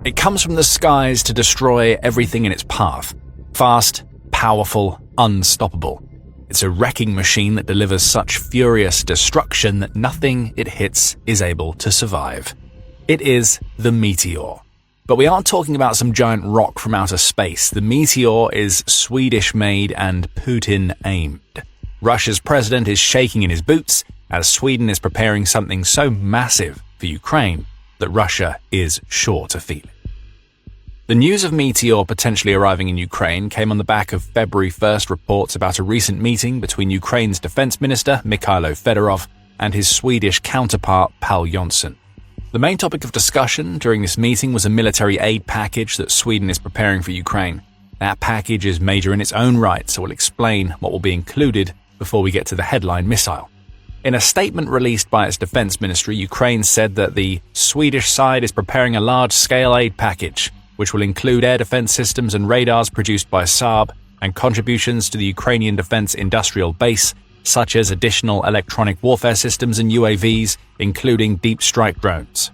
It comes from the skies to destroy everything in its path. Fast, powerful, unstoppable. It's a wrecking machine that delivers such furious destruction that nothing it hits is able to survive. It is the Meteor. But we aren't talking about some giant rock from outer space. The Meteor is Swedish-made and Putin-aimed. Russia's president is shaking in his boots as Sweden is preparing something so massive for Ukraine that Russia is sure to feel it. The news of Meteor potentially arriving in Ukraine came on the back of February 1st reports about a recent meeting between Ukraine's defense minister, Mikhailo Fedorov, and his Swedish counterpart, Pål Jonson. The main topic of discussion during this meeting was a military aid package that Sweden is preparing for Ukraine. That package is major in its own right, so we'll explain what will be included before we get to the headline missile. In a statement released by its defense ministry, Ukraine said that the Swedish side is preparing a large-scale aid package, which will include air defense systems and radars produced by Saab and contributions to the Ukrainian defense industrial base, such as additional electronic warfare systems and UAVs, including deep strike drones.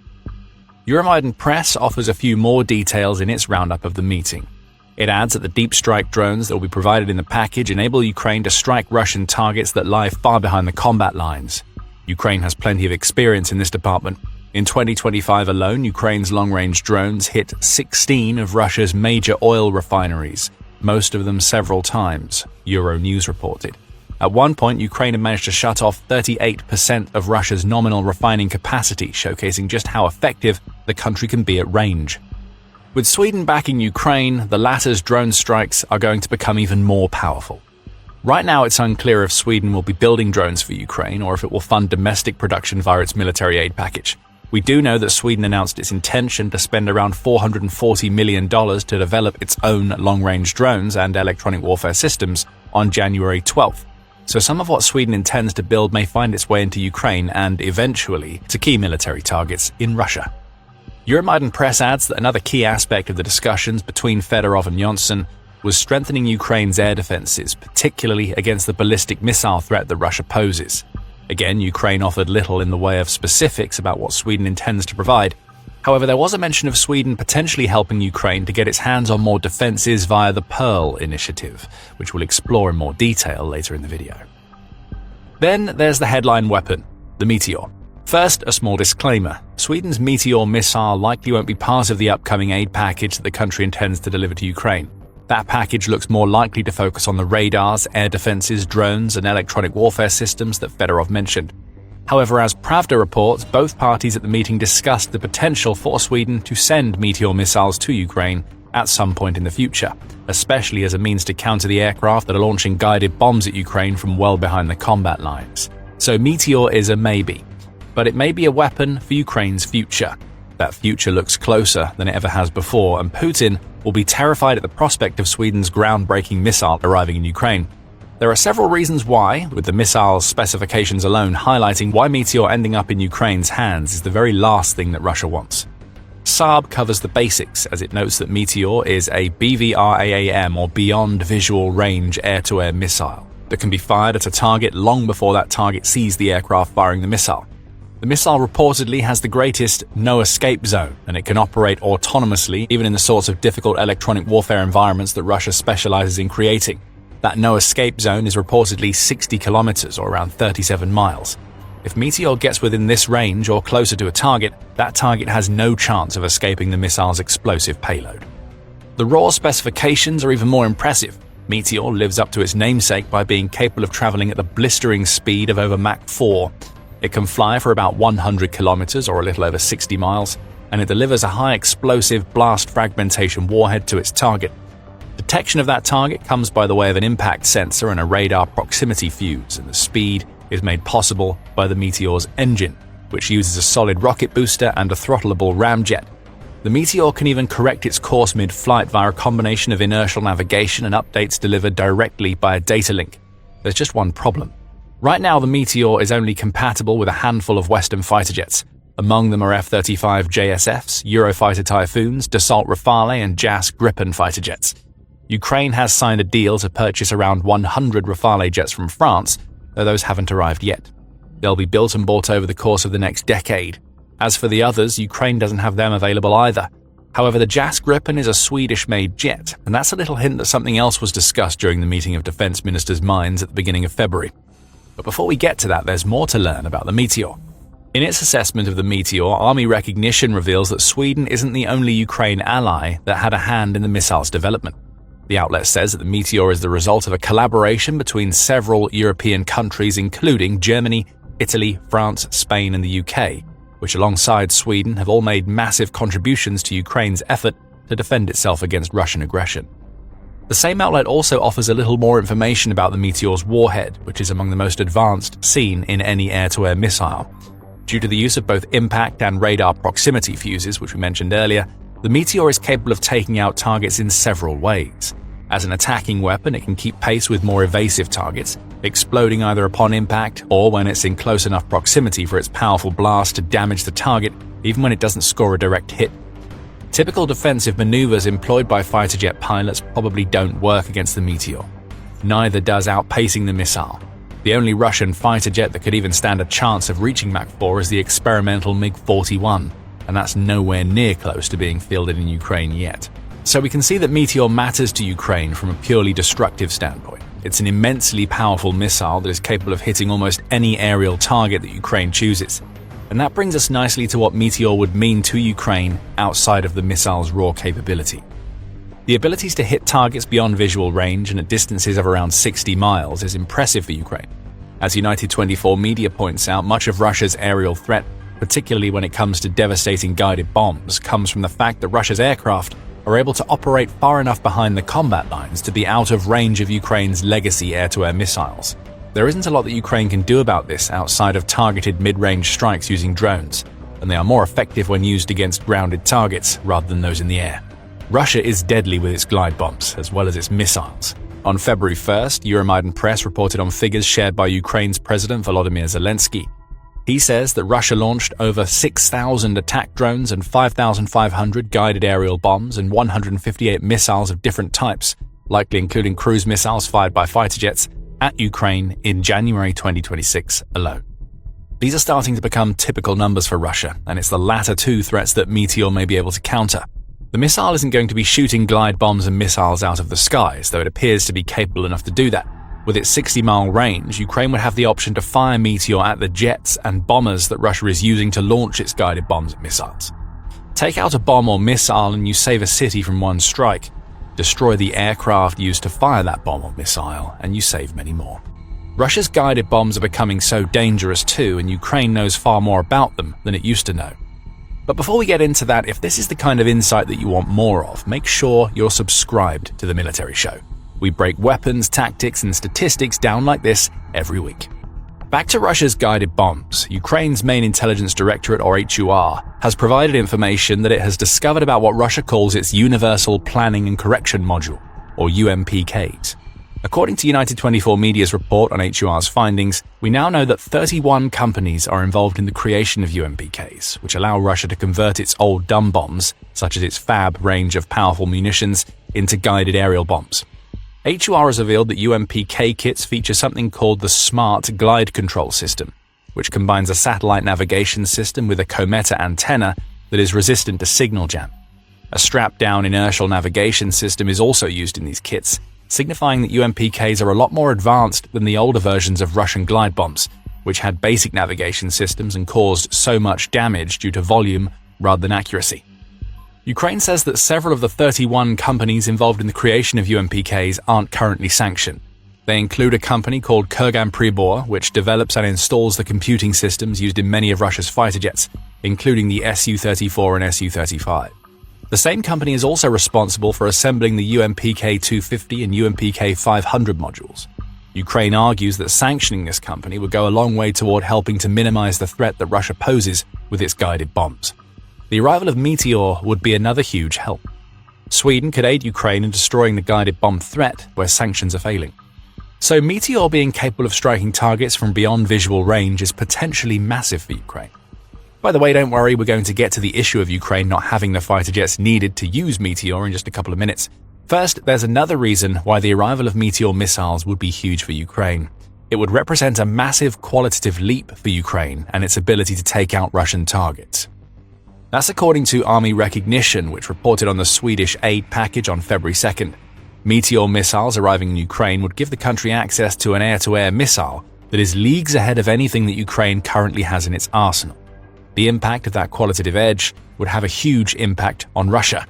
Euromaidan Press offers a few more details in its roundup of the meeting. It adds that the deep strike drones that will be provided in the package enable Ukraine to strike Russian targets that lie far behind the combat lines. Ukraine has plenty of experience in this department. In 2025 alone, Ukraine's long-range drones hit 16 of Russia's major oil refineries, most of them several times, Euronews reported. At one point, Ukraine had managed to shut off 38% of Russia's nominal refining capacity, showcasing just how effective the country can be at range. With Sweden backing Ukraine, the latter's drone strikes are going to become even more powerful. Right now, it's unclear if Sweden will be building drones for Ukraine or if it will fund domestic production via its military aid package. We do know that Sweden announced its intention to spend around $440 million to develop its own long-range drones and electronic warfare systems on January 12th. So some of what Sweden intends to build may find its way into Ukraine and, eventually, to key military targets in Russia. Euromaidan Press adds that another key aspect of the discussions between Fedorov and Jonson was strengthening Ukraine's air defenses, particularly against the ballistic missile threat that Russia poses. Again, Ukraine offered little in the way of specifics about what Sweden intends to provide. However, there was a mention of Sweden potentially helping Ukraine to get its hands on more defenses via the Pearl initiative, which we'll explore in more detail later in the video. Then there's the headline weapon, the Meteor. First, a small disclaimer. Sweden's Meteor missile likely won't be part of the upcoming aid package that the country intends to deliver to Ukraine. That package looks more likely to focus on the radars, air defenses, drones, and electronic warfare systems that Fedorov mentioned. However, as Pravda reports, both parties at the meeting discussed the potential for Sweden to send Meteor missiles to Ukraine at some point in the future, especially as a means to counter the aircraft that are launching guided bombs at Ukraine from well behind the combat lines. So Meteor is a maybe, but it may be a weapon for Ukraine's future. That future looks closer than it ever has before, and Putin will be terrified at the prospect of Sweden's groundbreaking missile arriving in Ukraine. There are several reasons why, with the missile's specifications alone highlighting why Meteor ending up in Ukraine's hands is the very last thing that Russia wants. Saab covers the basics as it notes that Meteor is a BVRAAM or Beyond Visual Range air-to-air missile that can be fired at a target long before that target sees the aircraft firing the missile. The missile reportedly has the greatest no-escape zone, and it can operate autonomously even in the sorts of difficult electronic warfare environments that Russia specializes in creating. That no-escape zone is reportedly 60 kilometers or around 37 miles. If Meteor gets within this range or closer to a target, that target has no chance of escaping the missile's explosive payload. The raw specifications are even more impressive. Meteor lives up to its namesake by being capable of traveling at the blistering speed of over Mach 4. It can fly for about 100 kilometers or a little over 60 miles, and it delivers a high explosive blast fragmentation warhead to its target. Detection of that target comes by the way of an impact sensor and a radar proximity fuse, and the speed is made possible by the Meteor's engine, which uses a solid rocket booster and a throttleable ramjet. The Meteor can even correct its course mid-flight via a combination of inertial navigation and updates delivered directly by a data link. There's just one problem. Right now, the Meteor is only compatible with a handful of Western fighter jets. Among them are F-35 JSFs, Eurofighter Typhoons, Dassault Rafale, and JAS Gripen fighter jets. Ukraine has signed a deal to purchase around 100 Rafale jets from France, though those haven't arrived yet. They'll be built and bought over the course of the next decade. As for the others, Ukraine doesn't have them available either. However, the JAS Gripen is a Swedish-made jet, and that's a little hint that something else was discussed during the meeting of defense ministers' minds at the beginning of February. But before we get to that, there's more to learn about the Meteor. In its assessment of the Meteor, Army Recognition reveals that Sweden isn't the only Ukraine ally that had a hand in the missile's development. The outlet says that the Meteor is the result of a collaboration between several European countries, including Germany, Italy, France, Spain, and the UK, which alongside Sweden have all made massive contributions to Ukraine's effort to defend itself against Russian aggression. The same outlet also offers a little more information about the Meteor's warhead, which is among the most advanced seen in any air-to-air missile. Due to the use of both impact and radar proximity fuses, which we mentioned earlier, the Meteor is capable of taking out targets in several ways. As an attacking weapon, it can keep pace with more evasive targets, exploding either upon impact or when it's in close enough proximity for its powerful blast to damage the target, even when it doesn't score a direct hit. Typical defensive maneuvers employed by fighter jet pilots probably don't work against the Meteor. Neither does outpacing the missile. The only Russian fighter jet that could even stand a chance of reaching Mach 4 is the experimental MiG-41, and that's nowhere near close to being fielded in Ukraine yet. So we can see that Meteor matters to Ukraine from a purely destructive standpoint. It's an immensely powerful missile that is capable of hitting almost any aerial target that Ukraine chooses. And that brings us nicely to what Meteor would mean to Ukraine outside of the missile's raw capability. The abilities to hit targets beyond visual range and at distances of around 60 miles is impressive for Ukraine. As United 24 Media points out, much of Russia's aerial threat, particularly when it comes to devastating guided bombs, comes from the fact that Russia's aircraft are able to operate far enough behind the combat lines to be out of range of Ukraine's legacy air-to-air missiles. There isn't a lot that Ukraine can do about this outside of targeted mid-range strikes using drones, and they are more effective when used against grounded targets rather than those in the air. Russia is deadly with its glide bombs, as well as its missiles. On February 1st, Euromaidan Press reported on figures shared by Ukraine's President Volodymyr Zelensky. He says that Russia launched over 6,000 attack drones and 5,500 guided aerial bombs and 158 missiles of different types, likely including cruise missiles fired by fighter jets, at Ukraine in January 2026 alone. These are starting to become typical numbers for Russia, and it's the latter two threats that Meteor may be able to counter. The missile isn't going to be shooting glide bombs and missiles out of the skies, though it appears to be capable enough to do that. With its 60-mile range, Ukraine would have the option to fire Meteor at the jets and bombers that Russia is using to launch its guided bombs and missiles. Take out a bomb or missile and you save a city from one strike. Destroy the aircraft used to fire that bomb or missile, and you save many more. Russia's guided bombs are becoming so dangerous too, and Ukraine knows far more about them than it used to know. But before we get into that, if this is the kind of insight that you want more of, make sure you're subscribed to The Military Show. We break weapons, tactics, and statistics down like this every week. Back to Russia's guided bombs, Ukraine's main intelligence directorate, or HUR, has provided information that it has discovered about what Russia calls its Universal Planning and Correction Module, or UMPKs. According to United 24 Media's report on HUR's findings, we now know that 31 companies are involved in the creation of UMPKs, which allow Russia to convert its old dumb bombs, such as its FAB range of powerful munitions, into guided aerial bombs. HUR has revealed that UMPK kits feature something called the Smart Glide Control System, which combines a satellite navigation system with a Cometa antenna that is resistant to signal jam. A strapped-down inertial navigation system is also used in these kits, signifying that UMPKs are a lot more advanced than the older versions of Russian glide bombs, which had basic navigation systems and caused so much damage due to volume rather than accuracy. Ukraine says that several of the 31 companies involved in the creation of UMPKs aren't currently sanctioned. They include a company called Kurgan Pribor, which develops and installs the computing systems used in many of Russia's fighter jets, including the Su-34 and Su-35. The same company is also responsible for assembling the UMPK-250 and UMPK-500 modules. Ukraine argues that sanctioning this company would go a long way toward helping to minimize the threat that Russia poses with its guided bombs. The arrival of Meteor would be another huge help. Sweden could aid Ukraine in destroying the guided bomb threat where sanctions are failing. So Meteor being capable of striking targets from beyond visual range is potentially massive for Ukraine. By the way, don't worry, we're going to get to the issue of Ukraine not having the fighter jets needed to use Meteor in just a couple of minutes. First, there's another reason why the arrival of Meteor missiles would be huge for Ukraine. It would represent a massive qualitative leap for Ukraine and its ability to take out Russian targets. That's according to Army Recognition, which reported on the Swedish aid package on February 2nd. Meteor missiles arriving in Ukraine would give the country access to an air-to-air missile that is leagues ahead of anything that Ukraine currently has in its arsenal. The impact of that qualitative edge would have a huge impact on Russia.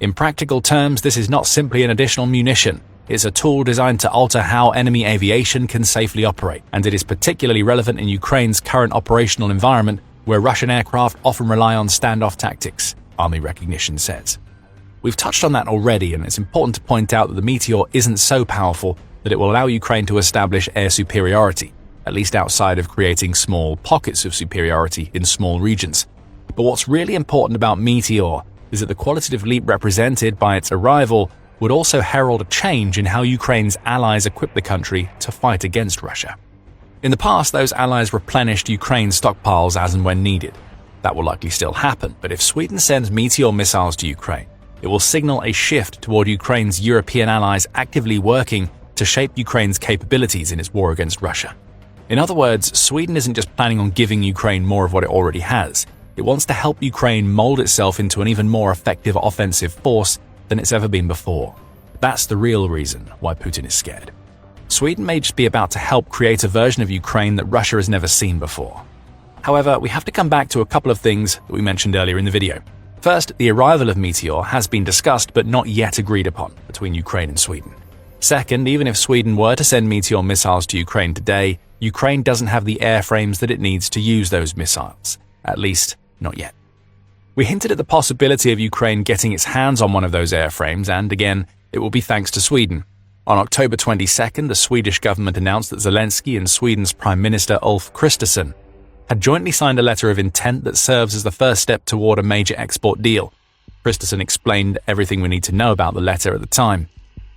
In practical terms, this is not simply an additional munition. It's a tool designed to alter how enemy aviation can safely operate, and it is particularly relevant in Ukraine's current operational environment where Russian aircraft often rely on standoff tactics, Army Recognition says. We've touched on that already, and it's important to point out that the Meteor isn't so powerful that it will allow Ukraine to establish air superiority, at least outside of creating small pockets of superiority in small regions. But what's really important about Meteor is that the qualitative leap represented by its arrival would also herald a change in how Ukraine's allies equip the country to fight against Russia. In the past, those allies replenished Ukraine's stockpiles as and when needed. That will likely still happen, but if Sweden sends Meteor missiles to Ukraine, it will signal a shift toward Ukraine's European allies actively working to shape Ukraine's capabilities in its war against Russia. In other words, Sweden isn't just planning on giving Ukraine more of what it already has. It wants to help Ukraine mold itself into an even more effective offensive force than it's ever been before. That's the real reason why Putin is scared. Sweden may just be about to help create a version of Ukraine that Russia has never seen before. However, we have to come back to a couple of things that we mentioned earlier in the video. First, the arrival of Meteor has been discussed but not yet agreed upon between Ukraine and Sweden. Second, even if Sweden were to send Meteor missiles to Ukraine today, Ukraine doesn't have the airframes that it needs to use those missiles. At least, not yet. We hinted at the possibility of Ukraine getting its hands on one of those airframes, and again, it will be thanks to Sweden. On October 22nd, the Swedish government announced that Zelensky and Sweden's Prime Minister Ulf Kristersson had jointly signed a letter of intent that serves as the first step toward a major export deal. Kristersson explained everything we need to know about the letter at the time.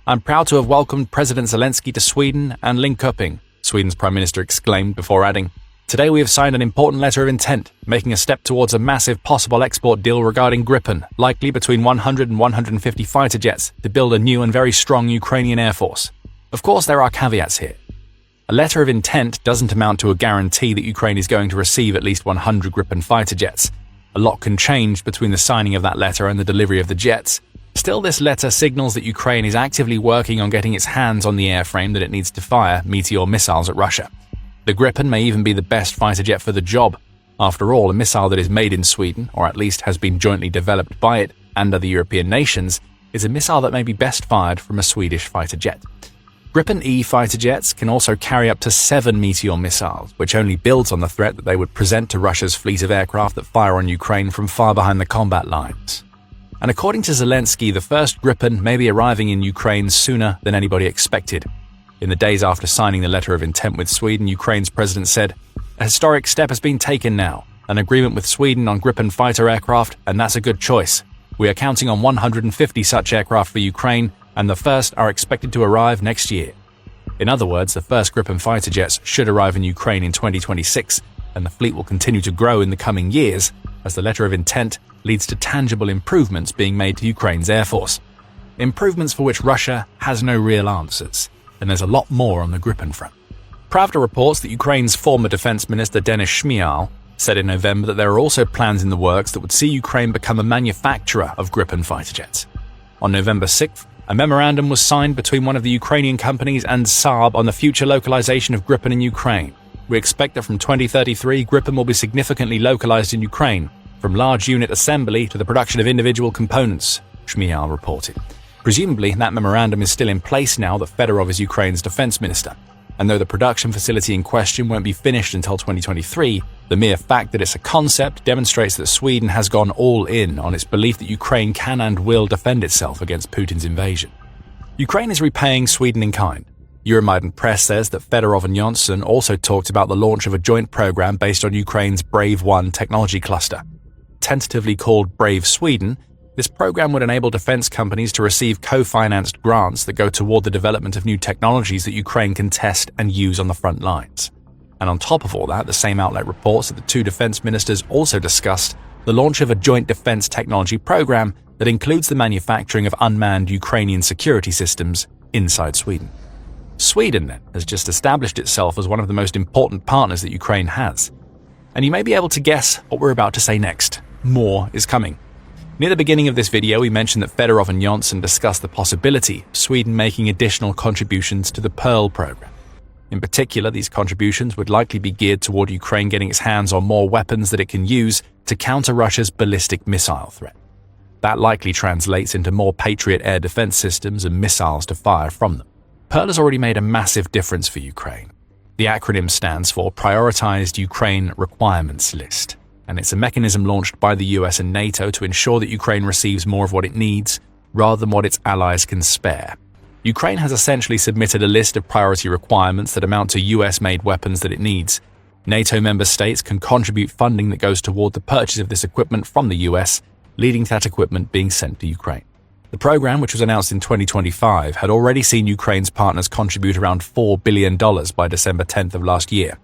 "I'm proud to have welcomed President Zelensky to Sweden and Linköping," Sweden's Prime Minister exclaimed before adding, "Today we have signed an important letter of intent, making a step towards a massive possible export deal regarding Gripen, likely between 100 and 150 fighter jets, to build a new and very strong Ukrainian air force. Of course, there are caveats here. A letter of intent doesn't amount to a guarantee that Ukraine is going to receive at least 100 Gripen fighter jets. A lot can change between the signing of that letter and the delivery of the jets. Still, this letter signals that Ukraine is actively working on getting its hands on the airframe that it needs to fire Meteor missiles at Russia. The Gripen may even be the best fighter jet for the job. After all, a missile that is made in Sweden, or at least has been jointly developed by it and other European nations, is a missile that may be best fired from a Swedish fighter jet. Gripen E fighter jets can also carry up to 7 Meteor missiles, which only builds on the threat that they would present to Russia's fleet of aircraft that fire on Ukraine from far behind the combat lines. And according to Zelensky, the first Gripen may be arriving in Ukraine sooner than anybody expected. In the days after signing the letter of intent with Sweden, Ukraine's president said, "A historic step has been taken now, an agreement with Sweden on Gripen fighter aircraft, and that's a good choice. We are counting on 150 such aircraft for Ukraine, and the first are expected to arrive next year." In other words, the first Gripen fighter jets should arrive in Ukraine in 2026, and the fleet will continue to grow in the coming years as the letter of intent leads to tangible improvements being made to Ukraine's air force. Improvements for which Russia has no real answers. And there's a lot more on the Gripen front. Pravda reports that Ukraine's former defense minister Denis Shmyhal said in November that there are also plans in the works that would see Ukraine become a manufacturer of Gripen fighter jets. On November 6th, a memorandum was signed between one of the Ukrainian companies and Saab on the future localization of Gripen in Ukraine. "We expect that from 2033, Gripen will be significantly localized in Ukraine, from large unit assembly to the production of individual components," Shmyhal reported. Presumably, that memorandum is still in place now that Fedorov is Ukraine's defense minister. And though the production facility in question won't be finished until 2023, the mere fact that it's a concept demonstrates that Sweden has gone all in on its belief that Ukraine can and will defend itself against Putin's invasion. Ukraine is repaying Sweden in kind. Euromaidan Press says that Fedorov and Johnson also talked about the launch of a joint program based on Ukraine's Brave One technology cluster. Tentatively called Brave Sweden, this program would enable defense companies to receive co-financed grants that go toward the development of new technologies that Ukraine can test and use on the front lines. And on top of all that, the same outlet reports that the two defense ministers also discussed the launch of a joint defense technology program that includes the manufacturing of unmanned Ukrainian security systems inside Sweden. Sweden, then, has just established itself as one of the most important partners that Ukraine has. And you may be able to guess what we're about to say next. more is coming. Near the beginning of this video, we mentioned that Fedorov and Johnson discussed the possibility of Sweden making additional contributions to the Pearl program. In particular, these contributions would likely be geared toward Ukraine getting its hands on more weapons that it can use to counter Russia's ballistic missile threat. That likely translates into more Patriot air defense systems and missiles to fire from them. Pearl has already made a massive difference for Ukraine. The acronym stands for Prioritized Ukraine Requirements List, and it's a mechanism launched by the US and NATO to ensure that Ukraine receives more of what it needs rather than what its allies can spare. Ukraine has essentially submitted a list of priority requirements that amount to US-made weapons that it needs. NATO member states can contribute funding that goes toward the purchase of this equipment from the US, leading to that equipment being sent to Ukraine. The program, which was announced in 2025, had already seen Ukraine's partners contribute around $4 billion by December 10th of last year.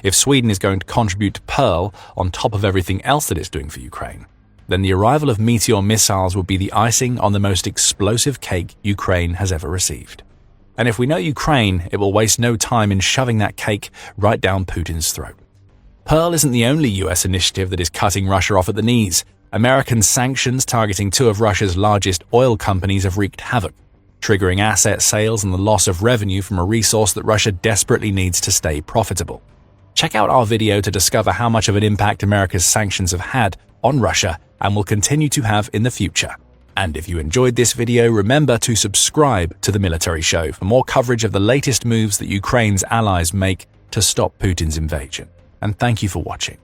If Sweden is going to contribute to Pearl on top of everything else that it's doing for Ukraine, then the arrival of Meteor missiles would be the icing on the most explosive cake Ukraine has ever received. And if we know Ukraine, it will waste no time in shoving that cake right down Putin's throat. Pearl isn't the only US initiative that is cutting Russia off at the knees. American sanctions targeting two of Russia's largest oil companies have wreaked havoc, triggering asset sales and the loss of revenue from a resource that Russia desperately needs to stay profitable. Check out our video to discover how much of an impact America's sanctions have had on Russia and will continue to have in the future. And if you enjoyed this video, remember to subscribe to The Military Show for more coverage of the latest moves that Ukraine's allies make to stop Putin's invasion. And thank you for watching.